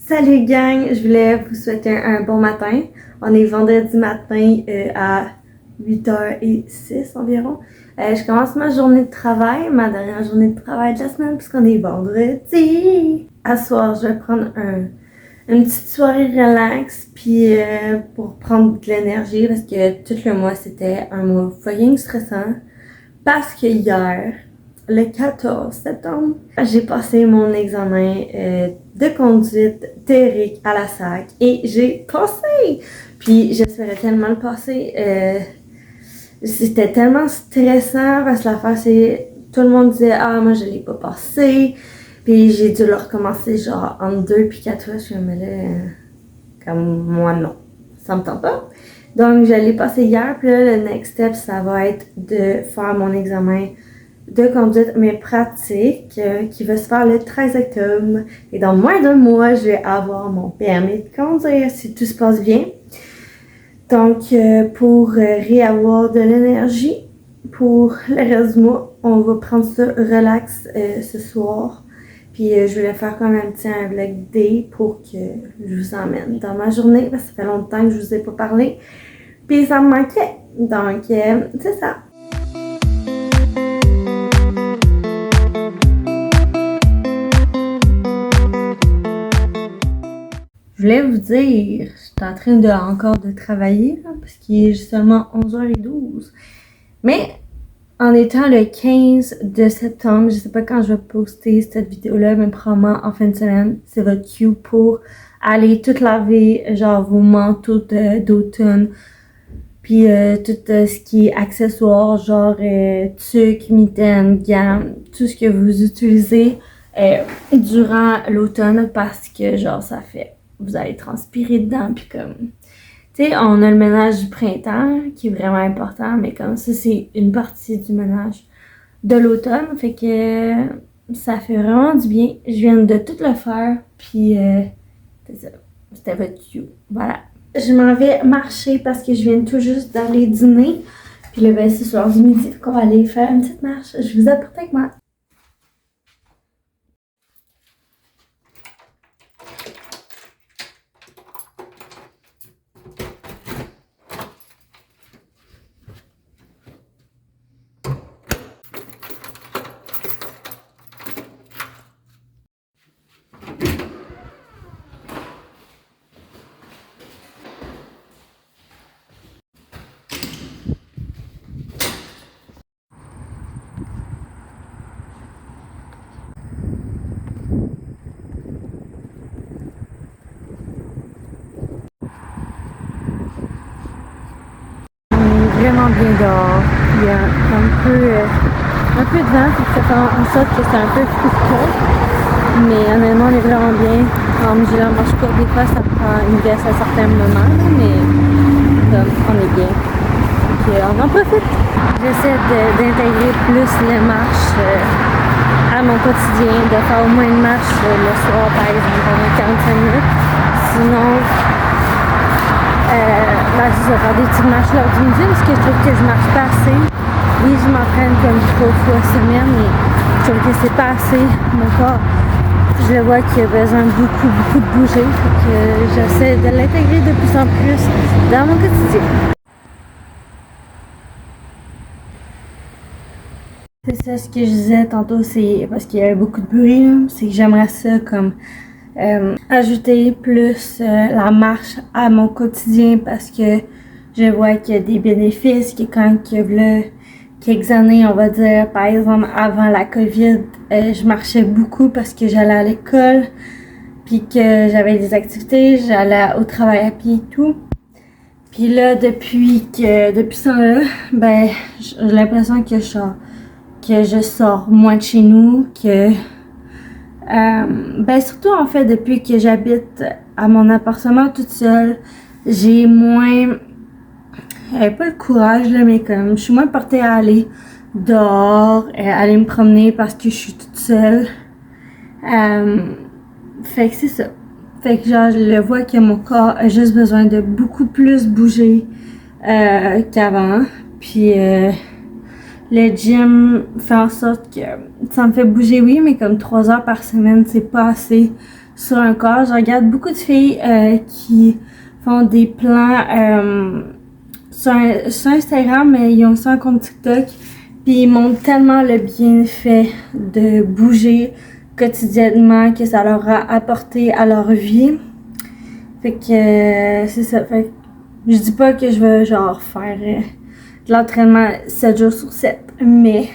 Salut gang, je voulais vous souhaiter un bon matin. On est vendredi matin à 8h06 environ. Je commence ma journée de travail, ma dernière journée de travail de la semaine puisqu'on est vendredi. À soir, je vais prendre une petite soirée relax puis pour prendre de l'énergie parce que tout le mois c'était un mois fucking stressant. Parce que hier, le 14 septembre, j'ai passé mon examen de conduite théorique à la SAC et j'ai passé! Puis j'espérais tellement le passer. C'était tellement stressant parce que l'affaire c'est... Tout le monde disait « Ah, moi je l'ai pas passé ». Puis j'ai dû le recommencer genre entre 2 puis 4 fois. Je me là, comme moi non, ça me tente pas. Donc je l'ai passé hier, puis là le next step ça va être de faire mon examen de conduite, mais pratique, qui va se faire le 13 octobre. Et dans moins d'un mois, je vais avoir mon permis de conduire si tout se passe bien. Donc, pour réavoir de l'énergie pour le reste du mois, on va prendre ça relax ce soir. Puis, je voulais faire comme un petit vlog day pour que je vous emmène dans ma journée, parce que ça fait longtemps que je vous ai pas parlé. Puis, ça me manquait. Donc, c'est ça. Je voulais vous dire, je suis en train encore de travailler, là, parce qu'il est seulement 11h12. Mais en étant le 15 de septembre, je sais pas quand je vais poster cette vidéo-là, mais probablement en fin de semaine, c'est votre cue pour aller tout laver, genre vos manteaux d'automne, puis tout ce qui est accessoires, genre tuques, mitaines, gants, tout ce que vous utilisez durant l'automne, parce que genre ça fait... Vous allez transpirer dedans, puis comme... Tu sais, on a le ménage du printemps, qui est vraiment important, mais comme ça, c'est une partie du ménage de l'automne, fait que ça fait vraiment du bien. Je viens de tout le faire, puis c'est ça, c'était votre cue, voilà. Je m'en vais marcher parce que je viens tout juste d'aller dîner, puis là, ben, c'est soir du midi, qu'on va aller faire une petite marche. Je vous apporte avec moi. Vraiment bien dehors. Il y a un peu de vent, puis ça fait en sorte que c'est un peu froid. Mais honnêtement, on est vraiment bien. Comme j'ai la manche courte, des fois, ça prend une veste à certains moments, mais comme, on est bien. Donc, on en profite. J'essaie d'intégrer plus les marches à mon quotidien, de faire au moins une marche le soir, par exemple, pendant 45 minutes. Sinon, je vais faire des petites marches lors du midi parce que je trouve que je marche pas assez. Oui, je m'entraîne comme 3 fois semaine, mais je trouve que c'est pas assez. Mon corps, je le vois qu'il a besoin beaucoup de bouger. Fait que j'essaie de l'intégrer de plus en plus dans mon quotidien. C'est ça ce que je disais tantôt, c'est parce qu'il y avait beaucoup de bruit, c'est que j'aimerais ça comme ajouter plus la marche à mon quotidien parce que je vois qu'il y a des bénéfices, que quand il y a quelques années, on va dire, par exemple, avant la COVID, je marchais beaucoup parce que j'allais à l'école, puis que j'avais des activités, j'allais au travail à pied et tout. Puis là, depuis ça là, ben, j'ai l'impression que je sors moins de chez nous, que ben surtout en fait depuis que j'habite à mon appartement toute seule, j'ai moins pas le courage là, mais comme je suis moins portée à aller dehors, aller me promener parce que je suis toute seule. Fait que c'est ça. Fait que genre je le vois que mon corps a juste besoin de beaucoup plus bouger qu'avant. Puis le gym fait en sorte que ça me fait bouger, oui, mais comme 3 heures par semaine, c'est pas assez. sur un corps. Je regarde beaucoup de filles qui font des plans sur Instagram, mais ils ont aussi un compte TikTok. Puis ils montrent tellement le bienfait de bouger quotidiennement que ça leur a apporté à leur vie. Fait que c'est ça. Fait que je dis pas que je vais genre faire de l'entraînement 7 jours sur 7, mais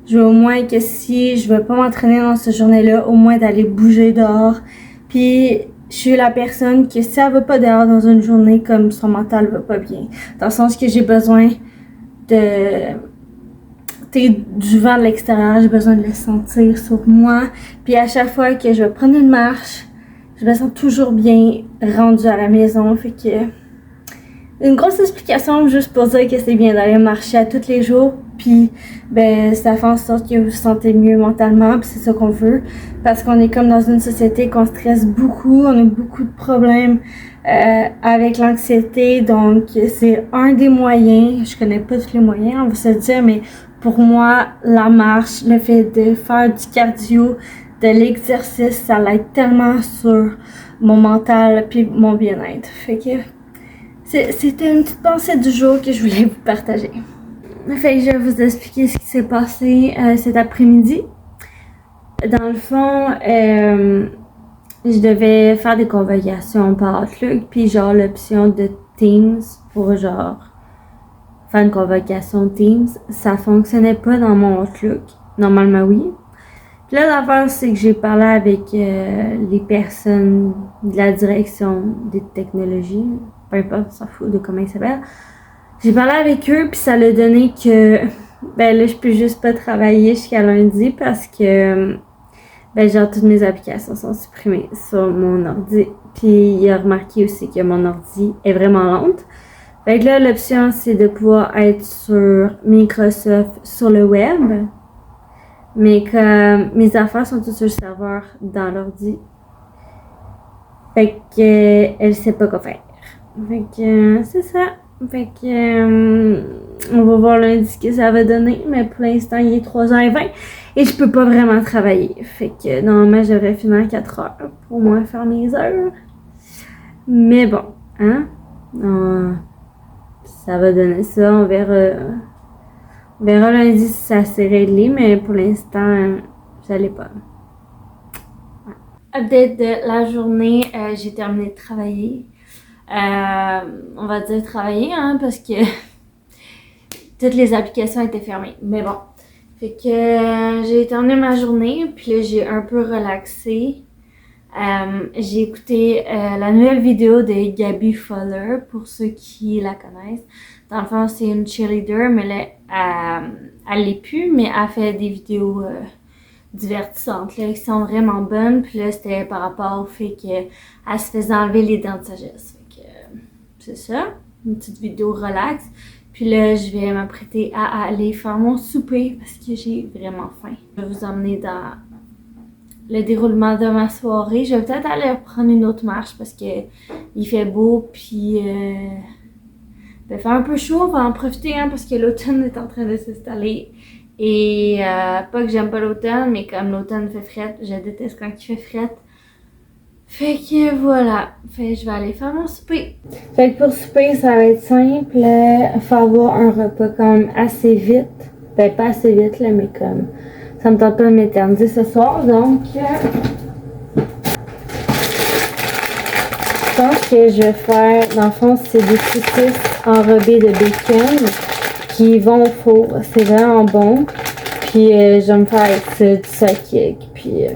je veux au moins que si je veux pas m'entraîner dans cette journée-là, au moins d'aller bouger dehors. Puis je suis la personne que si elle va pas dehors dans une journée, comme son mental va pas bien. Dans le sens que j'ai besoin du vent de l'extérieur, j'ai besoin de le sentir sur moi. Puis à chaque fois que je vais prendre une marche, je me sens toujours bien rendue à la maison. Fait que une grosse explication juste pour dire que c'est bien d'aller marcher à tous les jours. Puis ben ça fait en sorte que vous vous sentez mieux mentalement. Puis c'est ça qu'on veut. Parce qu'on est comme dans une société qu'on stresse beaucoup. On a beaucoup de problèmes avec l'anxiété. Donc c'est un des moyens. Je connais pas tous les moyens, on va se le dire, mais pour moi, la marche, le fait de faire du cardio, de l'exercice, ça l'aide tellement sur mon mental puis mon bien-être. Fait que c'était une petite pensée du jour que je voulais vous partager. Fait que je vais vous expliquer ce qui s'est passé cet après-midi. Dans le fond, je devais faire des convocations par Outlook, puis genre l'option de Teams pour genre faire une convocation Teams, ça fonctionnait pas dans mon Outlook. Normalement, oui. Puis là, l'affaire, c'est que j'ai parlé avec les personnes de la direction des technologies, peu importe, on s'en fout de comment ils s'appellent. J'ai parlé avec eux, puis ça l'a donné que, ben là, je peux juste pas travailler jusqu'à lundi parce que, ben genre, toutes mes applications sont supprimées sur mon ordi. Puis il a remarqué aussi que mon ordi est vraiment lente. Fait que là, l'option, c'est de pouvoir être sur Microsoft sur le web. Mais comme mes affaires sont toutes sur le serveur dans l'ordi. Fait que elle sait pas quoi faire. Fait que c'est ça. Fait que on va voir lundi ce que ça va donner. Mais pour l'instant, il est 3h20 et je peux pas vraiment travailler. Fait que normalement, je devrais finir à 4h pour moi faire mes heures. Mais bon, hein? Ça va donner ça, on verra lundi si ça s'est réglé, mais pour l'instant, ça l'est pas. Ouais. Update de la journée, j'ai terminé de travailler. On va dire travailler, hein, parce que toutes les applications étaient fermées. Mais bon, fait que j'ai terminé ma journée, puis là, j'ai un peu relaxé. J'ai écouté la nouvelle vidéo de Gabby Fuller, pour ceux qui la connaissent. Dans le fond, c'est une cheerleader, mais là, elle l'est plus, mais elle fait des vidéos divertissantes, là, qui sont vraiment bonnes. Puis là, c'était par rapport au fait qu'elle se faisait enlever les dents de sagesse. Fait que c'est ça, une petite vidéo relax. Puis là, je vais m'apprêter à aller faire mon souper parce que j'ai vraiment faim. Je vais vous emmener dans le déroulement de ma soirée. Je vais peut-être aller prendre une autre marche parce que il fait beau, puis il fait un peu chaud. On va en profiter, hein, parce que l'automne est en train de s'installer. Et pas que j'aime pas l'automne, mais comme l'automne fait frette, je déteste quand il fait frette. Fait que voilà, fait que je vais aller faire mon souper. Fait que pour souper, ça va être simple. Faut avoir un repas quand même assez vite. Ben pas assez vite là, mais comme ça me tente pas de m'éterniser ce soir, donc je pense que je vais faire, dans le fond, c'est des saucisses enrobées de bacon qui vont au four. C'est vraiment bon. Puis je vais me faire avec ça, du sidekick. Puis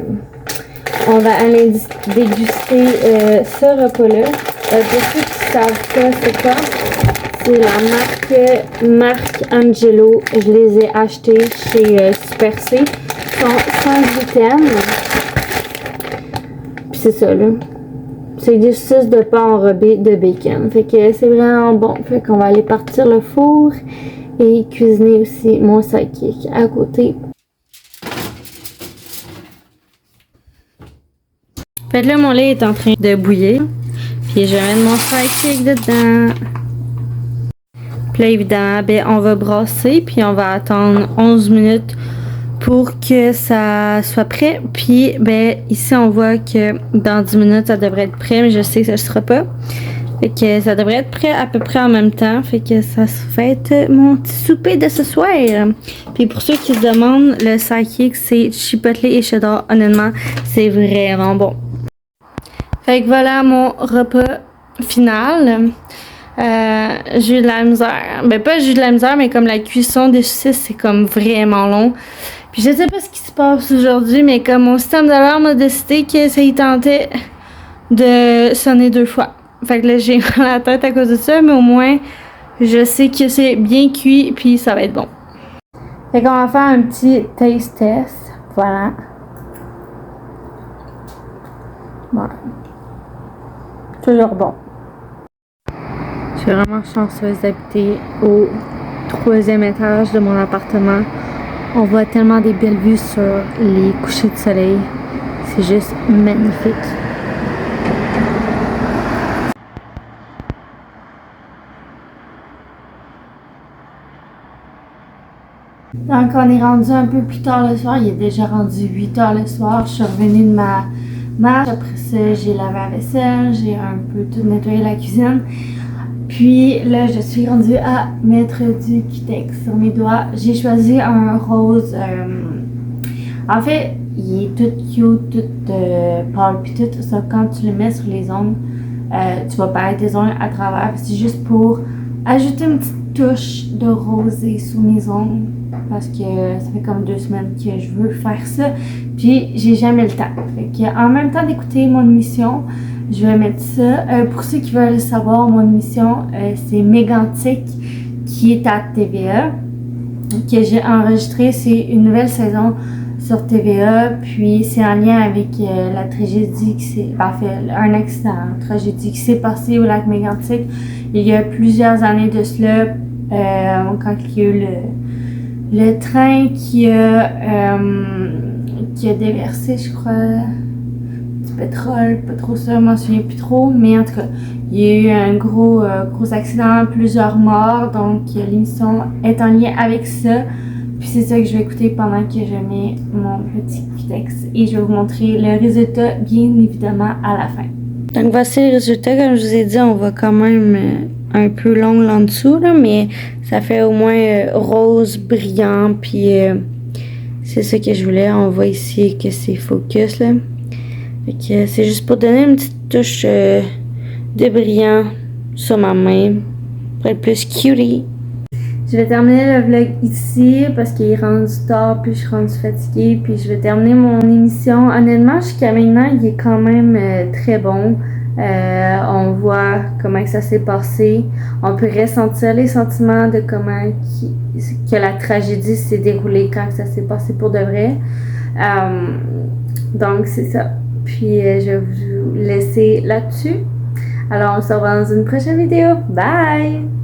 on va aller déguster ce repas-là. Pour ceux qui savent pas c'est quoi, c'est la marque Angelo. Je les ai achetés chez Super C. Ils sont sans gluten. Puis c'est ça là. C'est des saucisses de pain enrobées de bacon. Fait que c'est vraiment bon. Fait qu'on va aller partir le four et cuisiner aussi mon sidekick à côté. Fait que là, mon lait est en train de bouillir. Puis je vais mettre mon sidekick dedans. Puis là, évidemment, ben, on va brasser. Puis on va attendre 11 minutes pour que ça soit prêt. Puis, ben, ici, on voit que dans 10 minutes, ça devrait être prêt, mais je sais que ça ne sera pas. Fait que ça devrait être prêt à peu près en même temps. Fait que ça se fait mon petit souper de ce soir. Puis pour ceux qui se demandent, le sidekick, c'est chipotle et cheddar. Honnêtement, c'est vraiment bon. Fait que voilà mon repas final. J'ai eu de la misère. Ben pas j'ai eu de la misère, mais comme la cuisson des saucisses, c'est comme vraiment long. Puis je sais pas ce qui se passe aujourd'hui, mais comme mon système d'alarme a décidé que ça y tentait de sonner 2 fois. Fait que là, j'ai mal à la tête à cause de ça, mais au moins, je sais que c'est bien cuit, puis ça va être bon. Fait qu'on va faire un petit taste test. Voilà. Voilà. Toujours bon. Je suis vraiment chanceuse d'habiter au 3e étage de mon appartement. On voit tellement des belles vues sur les couchers de soleil. C'est juste magnifique. Donc, on est rendu un peu plus tard le soir. Il est déjà rendu 8 heures le soir. Je suis revenue de ma marche. Après ça, j'ai lavé la vaisselle. J'ai un peu tout nettoyé la cuisine. Puis là, je suis rendue à mettre du Cutex sur mes doigts. J'ai choisi un rose. En fait, il est tout cute, tout pâle. Puis tout ça, quand tu le mets sur les ongles, tu vas paraître tes ongles à travers. C'est juste pour ajouter une petite touche de rosé sur mes ongles. Parce que ça fait comme 2 semaines que je veux faire ça. Puis j'ai jamais le temps. Fait que, en même temps d'écouter mon émission, je vais mettre ça. Pour ceux qui veulent savoir, mon émission, c'est Mégantic qui est à TVA. Que j'ai enregistré. C'est une nouvelle saison sur TVA. Puis c'est en lien avec la tragédie qui s'est. En fait, un accident, une tragédie qui s'est passée au lac Mégantic il y a plusieurs années de cela. Quand il y a eu le train qui a déversé, je crois, du pétrole, pas trop sûr, je m'en souviens plus trop, mais en tout cas, il y a eu un gros accident, plusieurs morts, donc l'émission est en lien avec ça. Puis c'est ça que je vais écouter pendant que je mets mon petit Cutex et je vais vous montrer le résultat, bien évidemment, à la fin. Donc voici le résultat, comme je vous ai dit, on voit quand même un peu long là en dessous, là, mais ça fait au moins rose, brillant, puis c'est ça que je voulais. On voit ici que c'est focus, là. Fait que c'est juste pour donner une petite touche de brillant sur ma main, pour être plus cutie. Je vais terminer le vlog ici parce qu'il est rendu tard, puis je suis rendue fatiguée, puis je vais terminer mon émission. Honnêtement, jusqu'à maintenant, il est quand même très bon. On voit comment ça s'est passé. On peut ressentir les sentiments de comment que la tragédie s'est déroulée quand ça s'est passé pour de vrai. Donc, c'est ça. Puis, je vais vous laisser là-dessus. Alors, on se revoit dans une prochaine vidéo. Bye!